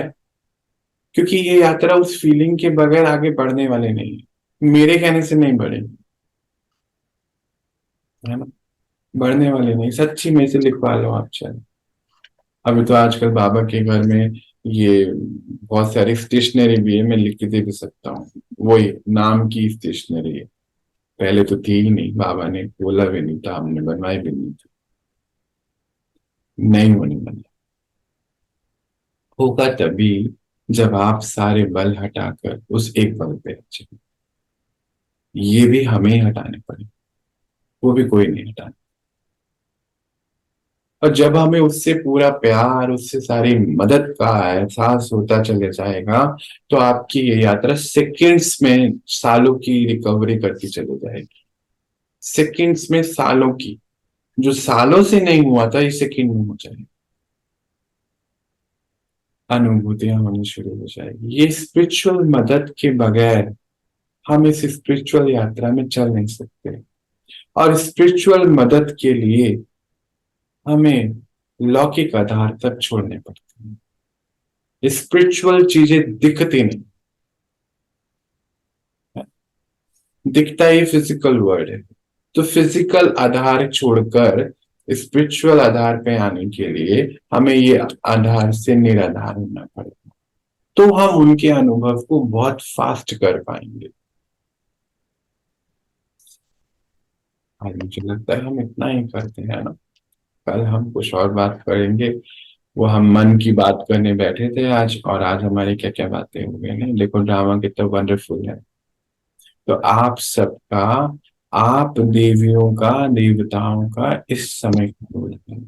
क्योंकि ये यात्रा उस फीलिंग के बगैर आगे बढ़ने वाले नहीं है, मेरे कहने से नहीं बढ़ेगी, है ना? बढ़ने वाले नहीं, सच्ची में से लिखवा लो आप, चलो। अभी तो आजकल बाबा के घर में ये बहुत सारी स्टेशनरी भी है, मैं लिख के दे भी सकता हूँ। वही नाम की स्टेशनरी है, पहले तो थी ही नहीं, बाबा ने बोला भी नहीं था, हमने बनवाई भी नहीं थी, नहीं होने वाला। होगा तभी जब आप सारे बल हटाकर उस एक बल पे रचे। ये भी हमें ही हटाने पड़े, वो भी कोई नहीं हटाने। और जब हमें उससे पूरा प्यार, उससे सारी मदद का एहसास होता चले जाएगा, तो आपकी ये यात्रा सेकंड्स में सालों की रिकवरी करती चली जाएगी। सेकंड्स में सालों की, जो सालों से नहीं हुआ था, इस सेकंड में हो जाएगी। अनुभूतियां होनी शुरू हो जाएगी। ये स्पिरिचुअल मदद के बगैर हम इस स्पिरिचुअल यात्रा में चल नहीं सकते। और स्पिरिचुअल मदद के लिए हमें लौकिक आधार तक छोड़ने पड़ते हैं। स्पिरिचुअल चीजें दिखती नहीं, दिखता ही फिजिकल वर्ल्ड है। तो फिजिकल आधार छोड़कर स्पिरिचुअल आधार पे आने के लिए हमें ये आधार से निराधार होना पड़ेगा, तो हम उनके अनुभव को बहुत फास्ट कर पाएंगे। और मुझे लगता है हम इतना ही करते हैं ना। कल हम कुछ और बात करेंगे। वो हम मन की बात करने बैठे थे आज, और आज हमारी क्या क्या बातें हो गई ना, देखो ड्रामा कितना वंडरफुल है। तो आप सबका, आप देवियों का, देवताओं का इस समय कबूल है।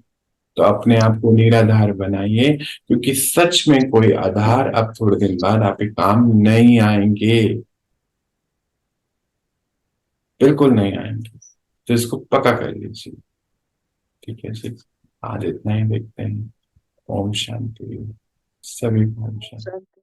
तो अपने आप को निराधार बनाइए, क्योंकि सच में कोई आधार अब थोड़े दिन बाद आपके काम नहीं आएंगे, बिल्कुल नहीं आएंगे। तो इसको पक्का कर लीजिए। ठीक है जी, आज इतना ही देखते हैं। ओम शांति। सभी को ओम शांति।